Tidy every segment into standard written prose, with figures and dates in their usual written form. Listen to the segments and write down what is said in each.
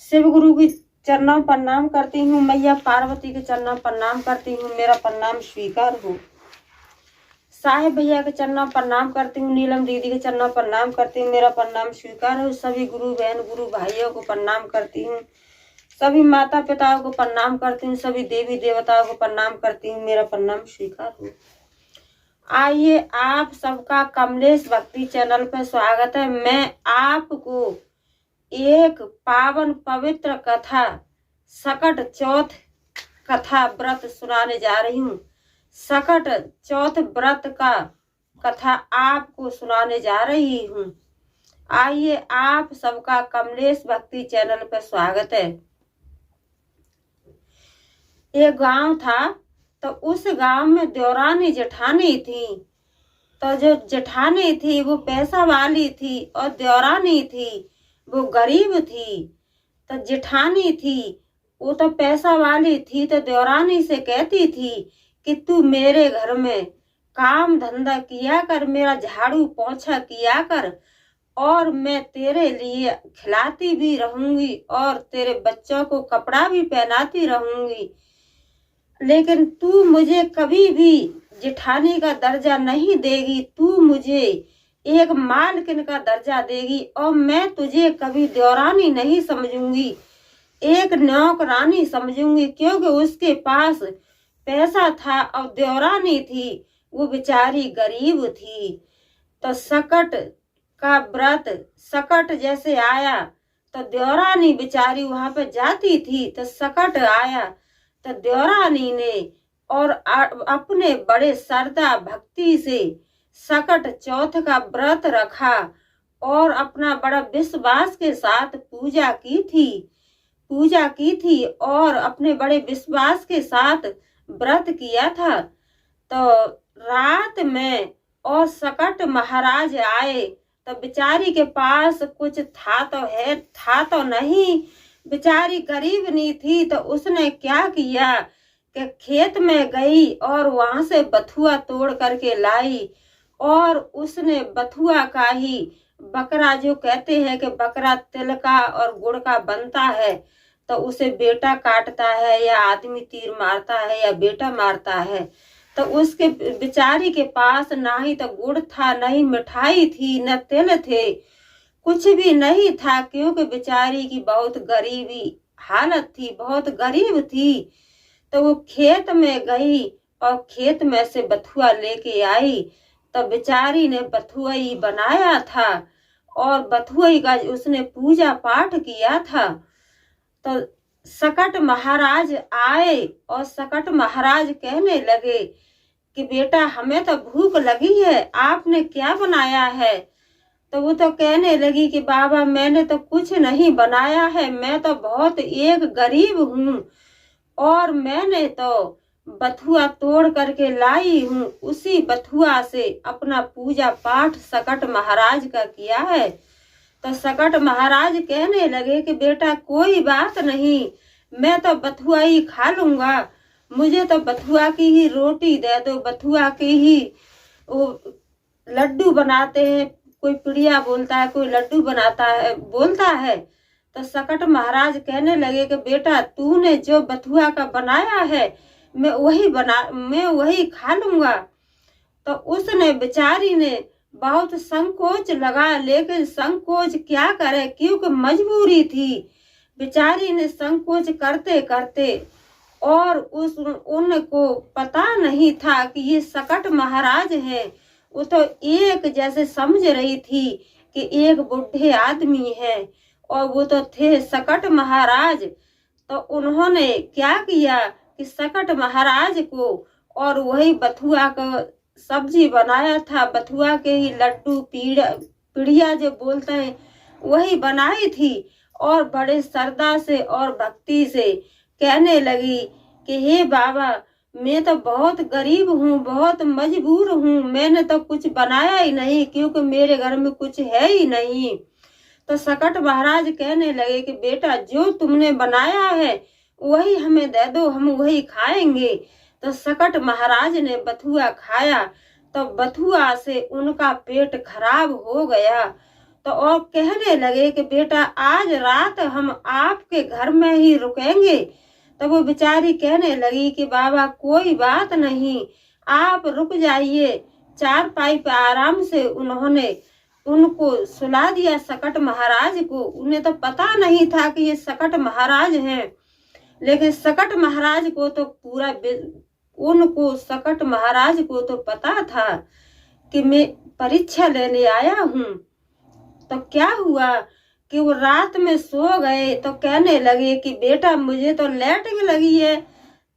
शिव गुरु की चरणों प्रणाम करती हूँ। मैया पार्वती के चरणों प्रणाम करती हूँ, मेरा प्रणाम स्वीकार हो। साहेब भैया के चरणों प्रणाम करती हूँ, नीलम दीदी के चरणों प्रणाम करती हूँ, मेरा प्रणाम स्वीकार हो। सभी गुरु बहन गुरु भाइयों को प्रणाम करती हूँ, सभी माता पिताओं को प्रणाम करती हूँ, सभी देवी देवताओं को प्रणाम करती हूँ, मेरा प्रणाम स्वीकार हो। आइए आप सबका कमलेश भक्ति चैनल पर स्वागत है। मैं आपको एक पावन पवित्र कथा सकट चौथ कथा व्रत सुनाने जा रही हूँ। सकट चौथ व्रत का कथा आपको सुनाने जा रही हूँ। आइए आप सबका कमलेश भक्ति चैनल पर स्वागत है। एक गांव था, तो उस गांव में देवरानी जेठानी थी। तो जो जेठानी थी वो पैसा वाली थी और देवरानी थी वो गरीब थी। तो जेठानी थी वो तो पैसा वाली थी, तो देवरानी से कहती थी कि तू मेरे घर में काम धंधा किया कर, मेरा झाड़ू पोछा किया कर, और मैं तेरे लिए खिलाती भी रहूंगी और तेरे बच्चों को कपड़ा भी पहनाती रहूंगी, लेकिन तू मुझे कभी भी जेठानी का दर्जा नहीं देगी, तू मुझे एक मालकिन का दर्जा देगी और मैं तुझे कभी देवरानी नहीं समझूंगी, एक नौकरानी समझूंगी। क्योंकि उसके पास पैसा था और देवरानी थी वो बेचारी गरीब थी। तो सकट का व्रत सकट जैसे आया तो देवरानी बेचारी वहां पे जाती थी। तो सकट आया तो देवरानी ने और अपने बड़े श्रद्धा भक्ति से सकट चौथ का व्रत रखा और अपना बड़ा विश्वास के साथ पूजा की थी और अपने बड़े विश्वास के साथ व्रत किया था। तो रात में और सकट महाराज आए तो बेचारी के पास कुछ था तो नहीं, बेचारी गरीब नहीं थी। तो उसने क्या किया कि खेत में गई और वहां से बथुआ तोड़ करके लाई और उसने बथुआ का ही बकरा, जो कहते हैं कि बकरा तिल का और गुड़ का बनता है, तो उसे बेटा काटता है या आदमी तीर मारता है या बेटा मारता है। तो उसके बेचारी के पास ना ही तो गुड़ था, न ही मिठाई थी, न तिल थे, कुछ भी नहीं था, क्योंकि बेचारी की बहुत गरीबी हालत थी, बहुत गरीब थी। तो वो खेत में गई और खेत में से बथुआ लेके आई। तो बेचारी ने बथुआ ही बनाया था और बथुआ का उसने पूजा पाठ किया था। तो सकट महाराज आए और सकट महाराज कहने लगे कि बेटा हमें तो भूख लगी है, आपने क्या बनाया है? तो वो तो कहने लगी कि बाबा मैंने तो कुछ नहीं बनाया है, मैं तो बहुत एक गरीब हूँ और मैंने तो बथुआ तोड़ करके लाई हूँ, उसी बथुआ से अपना पूजा पाठ सकट महाराज का किया है। तो सकट महाराज कहने लगे कि बेटा कोई बात नहीं, मैं तो बथुआ ही खा लूंगा, मुझे तो बथुआ की ही रोटी दे दो, बथुआ की ही वो लड्डू बनाते हैं, कोई पिड़िया बोलता है, कोई लड्डू बनाता है बोलता है। तो सकट महाराज कहने लगे कि बेटा तूने जो बथुआ का बनाया है मैं वही खा लूंगा। तो उसने बेचारी ने बहुत संकोच लगा, लेकिन संकोच क्या करे, क्योंकि मजबूरी थी। बेचारी ने संकोच करते करते और उनको पता नहीं था कि ये सकट महाराज है। वो तो एक जैसे समझ रही थी कि एक बुढ़े आदमी है और वो तो थे सकट महाराज। तो उन्होंने क्या किया कि सकट महाराज को और वही बथुआ का सब्जी बनाया था, बथुआ के ही लड्डू पीढ़िया जो बोलते हैं वही बनाई थी और बड़े श्रद्धा से और भक्ति से कहने लगी कि हे बाबा मैं तो बहुत गरीब हूँ, बहुत मजबूर हूँ, मैंने तो कुछ बनाया ही नहीं, क्योंकि मेरे घर में कुछ है ही नहीं। तो सकट महाराज कहने लगे कि बेटा जो तुमने बनाया है वही हमें दे दो, हम वही खाएंगे। तो सकट महाराज ने बथुआ खाया तो बथुआ से उनका पेट खराब हो गया तो और कहने लगे कि बेटा आज रात हम आपके घर में ही रुकेंगे। तो वो बेचारी कहने लगी कि बाबा कोई बात नहीं, आप रुक जाइए। चारपाई पे आराम से उन्होंने उनको सुला दिया सकट महाराज को। उन्हें तो पता नहीं था कि ये सकट महाराज हैं, लेकिन सकट महाराज को तो उनको सकट महाराज को तो पता था कि मैं परीक्षा लेने आया हूँ। तो क्या हुआ कि वो रात में सो गए तो कहने लगे कि बेटा मुझे तो लैटिंग लगी है।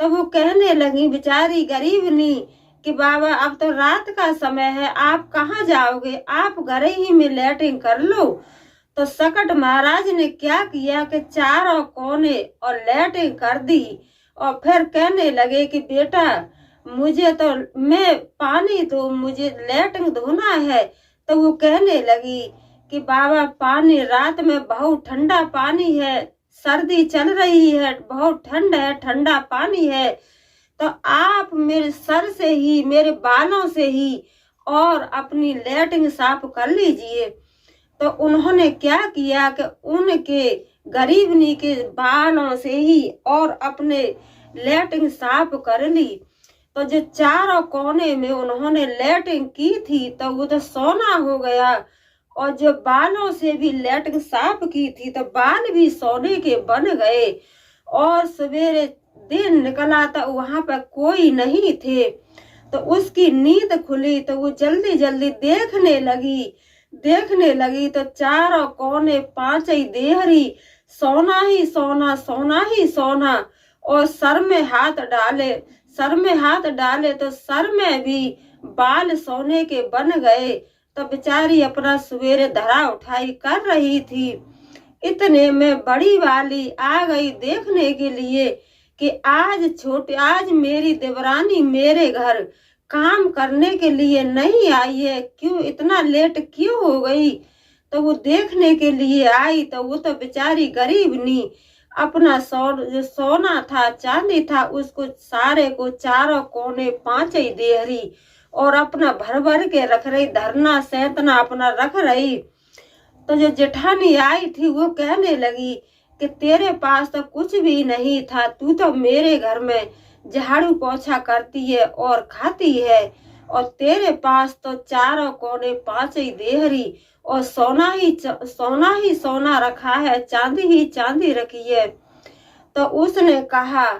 तो वो कहने लगी बेचारी गरीबनी कि बाबा अब तो रात का समय है, आप कहाँ जाओगे, आप घर ही में लैटिंग कर लो। तो सकट महाराज ने क्या किया कि चारों कोने और लैटिंग कर दी और फिर कहने लगे कि बेटा मुझे तो मैं पानी दो, मुझे लैटिंग धोना है। तो वो कहने लगी कि बाबा पानी रात में बहुत ठंडा पानी है, सर्दी चल रही है, बहुत ठंड है, ठंडा पानी है, तो आप मेरे सर से ही मेरे बालों से ही और अपनी लैटिंग साफ कर लीजिए। तो उन्होंने क्या किया कि उनके गरीबनी के बालों से ही और अपने लैटिंग साफ कर ली। तो जो चारों कोने में उन्होंने लैटिंग की थी तो वो तो सोना हो गया, और जो बालों से भी लैटिंग साफ की थी तो बाल भी सोने के बन गए। और सवेरे दिन निकला तो वहां पर कोई नहीं थे। तो उसकी नींद खुली तो वो जल्दी जल्दी देखने लगी तो चारों कोने पांच ही देहरी सोना ही सोना, सोना ही सोना। और सर में हाथ डाले तो सर में भी बाल सोने के बन गए। तो बेचारी अपना सवेरे धरा उठाई कर रही थी। इतने में बड़ी वाली आ गई देखने के लिए कि आज मेरी देवरानी मेरे घर काम करने के लिए नहीं आई है, क्यों इतना लेट क्यों हो गई। तो वो देखने के लिए आई तो वो तो बेचारी गरीबनी अपना जो सोना था चांदी था उसको सारे को चारों कोने पांच ही देहरी और अपना भर भर के रख रही, धरना सैतना अपना रख रही। तो जो जेठानी आई थी वो कहने लगी कि तेरे पास तो कुछ भी नहीं था, तू तो मेरे घर में झाड़ू पोछा करती है और खाती है, और तेरे पास तो चारों कोने पांच ही देहरी और सोना ही सोना रखा है, चांदी ही चांदी रखी है। तो उसने कहा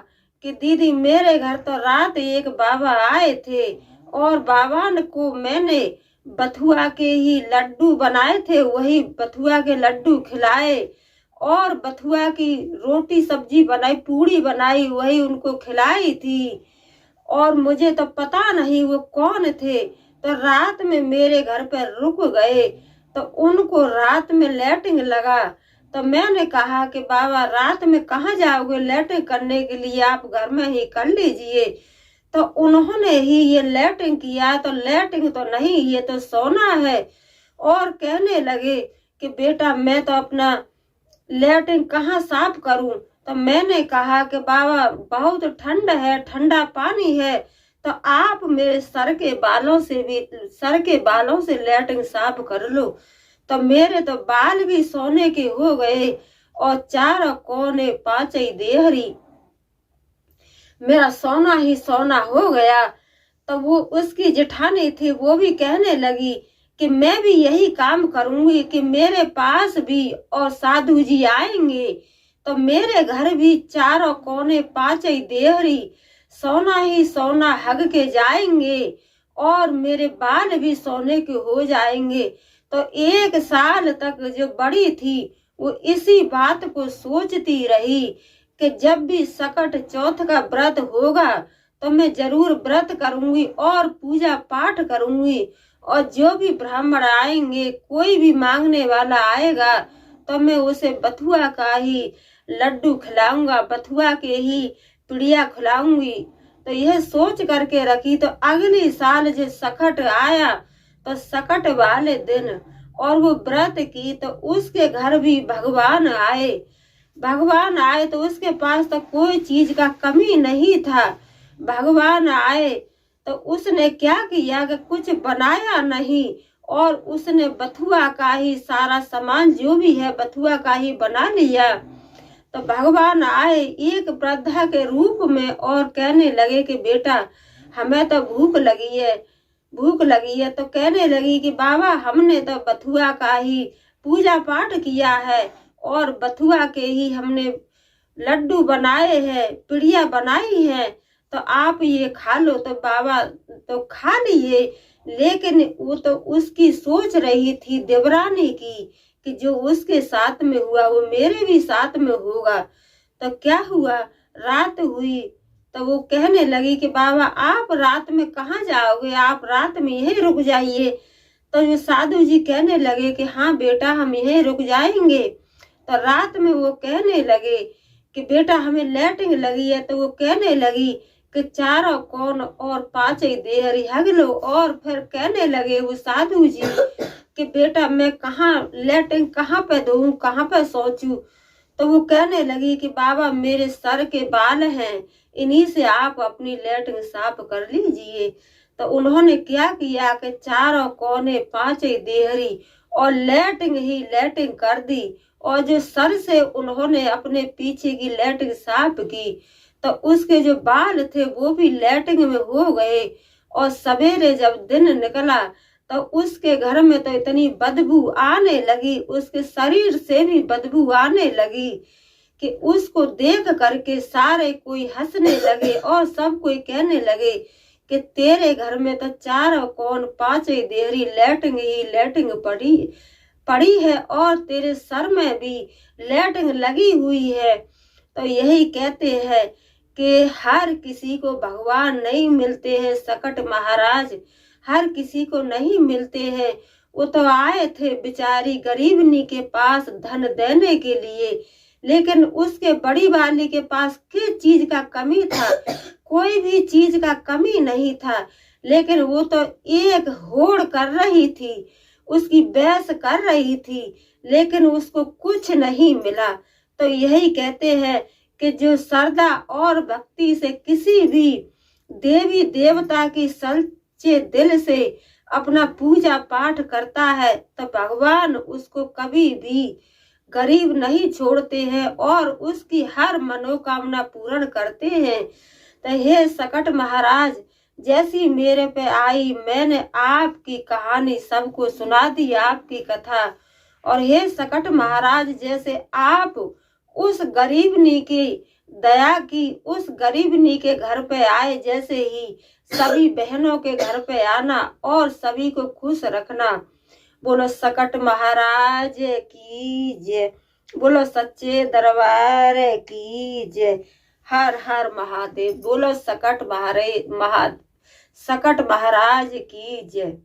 कि दीदी मेरे घर तो रात एक बाबा आए थे और बाबा को मैंने बथुआ के ही लड्डू बनाए थे, वही बथुआ के लड्डू खिलाए और बथुआ की रोटी सब्जी बनाई, पूड़ी बनाई, वही उनको खिलाई थी। और मुझे तो पता नहीं वो कौन थे, तो रात में मेरे घर पर रुक गए तो उनको रात में लैटिंग लगा। तो मैंने कहा कि बाबा रात में कहाँ जाओगे लैटिंग करने के लिए, आप घर में ही कर लीजिए। तो उन्होंने ही ये लैटिंग किया, तो लैटिंग तो नहीं, ये तो सोना है। और कहने लगे कि बेटा मैं तो अपना लैटिंग कहाँ साफ करूं। तो मैंने कहा कि बाबा बहुत ठंड है, ठंडा पानी है, तो आप मेरे सर के बालों से लैटिंग साफ कर लो। तो मेरे तो बाल भी सोने के हो गए और चारों कोने पांच ही देहरी मेरा सोना ही सोना हो गया। तो वो उसकी जेठानी थी वो भी कहने लगी कि मैं भी यही काम करूंगी कि मेरे पास भी और साधु जी आएंगे तो मेरे घर भी चारों कोने पांच ही देहरी सोना ही सोना हग के जाएंगे और मेरे बाल भी सोने के हो जाएंगे। तो 1 साल तक जो बड़ी थी वो इसी बात को सोचती रही कि जब भी सकट चौथ का व्रत होगा तो मैं जरूर व्रत करूंगी और पूजा पाठ करूंगी, और जो भी ब्राह्मण आएंगे, कोई भी मांगने वाला आएगा तो मैं उसे बथुआ का ही लड्डू खिलाऊंगा, बथुआ के ही पिड़िया खिलाऊंगी। तो यह सोच करके रखी। तो अगली साल जो सकट आया तो सकट वाले दिन और वो व्रत की तो उसके घर भी भगवान आए तो उसके पास तो कोई चीज का कमी नहीं था। भगवान आए तो उसने क्या किया कि कुछ बनाया नहीं और उसने बथुआ का ही सारा सामान जो भी है बथुआ का ही बना लिया। तो भगवान आए एक वृद्धा के रूप में और कहने लगे कि बेटा हमें तो भूख लगी है, भूख लगी है। तो कहने लगी कि बाबा हमने तो बथुआ का ही पूजा पाठ किया है और बथुआ के ही हमने लड्डू बनाए हैं, पिड़िया बनाई है, तो आप ये खा लो। तो बाबा तो खा लिए, लेकिन वो तो उसकी सोच रही थी देवरानी की कि जो उसके साथ में हुआ वो मेरे भी साथ में होगा। तो क्या हुआ, रात हुई तो वो कहने लगी कि बाबा आप रात में कहाँ जाओगे, आप रात में यहीं रुक जाइए। तो ये साधु जी कहने लगे कि हाँ बेटा हम यहीं रुक जाएंगे। तो रात में वो कहने लगे कि बेटा हमें लैटिंग लगी है। तो वो कहने लगी कि चारों कौन और पांचों देहरी हग लो। और फिर कहने लगे वो साधु जी कि बेटा मैं कहाँ लैटिंग कहाँ पे दूं, कहाँ पे सोचूं। तो वो कहने लगी कि बाबा मेरे सर के बाल हैं, इन्हीं से आप अपनी लैटिंग साफ कर लीजिए। तो उन्होंने क्या किया कि चारों कोने पांचों देहरी और लैटिंग ही लैटिंग कर दी। और जो सर से उन्होंने अपने पीछे की लैटिंग साफ की तो उसके जो बाल थे वो भी लैटिंग में हो गए। और सवेरे जब दिन निकला तो उसके घर में तो इतनी बदबू आने लगी, उसके शरीर से भी बदबू आने लगी कि उसको देख करके सारे कोई हंसने लगे और सब कोई कहने लगे कि तेरे घर में तो चारों कौन पांचों देहरी लैटिंग ही लैटिंग पड़ी है और तेरे सर में भी लैटिंग लगी हुई है। तो यही कहते हैं कि हर किसी को भगवान नहीं मिलते हैं, सकट महाराज हर किसी को नहीं मिलते हैं। वो तो आए थे बेचारी गरीबनी के पास धन देने के लिए, लेकिन उसके बड़ी वाली के पास किस चीज का कमी था, कोई भी चीज का कमी नहीं था। लेकिन वो तो एक होड़ कर रही थी, उसकी बहस कर रही थी, लेकिन उसको कुछ नहीं मिला। तो यही कहते हैं कि जो श्रद्धा और भक्ति से किसी भी देवी देवता की सच्चे दिल से अपना पूजा पाठ करता है तो भगवान उसको कभी भी गरीब नहीं छोड़ते हैं और उसकी हर मनोकामना पूर्ण करते हैं। तो हे सकट महाराज जैसी मेरे पे आई मैंने आपकी कहानी सबको सुना दी, आपकी कथा। और हे सकट महाराज जैसे आप उस गरीबनी की दया की, उस गरीबनी के घर पे आए जैसे ही सभी बहनों के घर पे आना और सभी को खुश रखना। बोलो सकट महाराज की जय, बोलो सच्चे दरबार की जय, हर हर महादेव। बोलो सकट सकट महाराज की जय।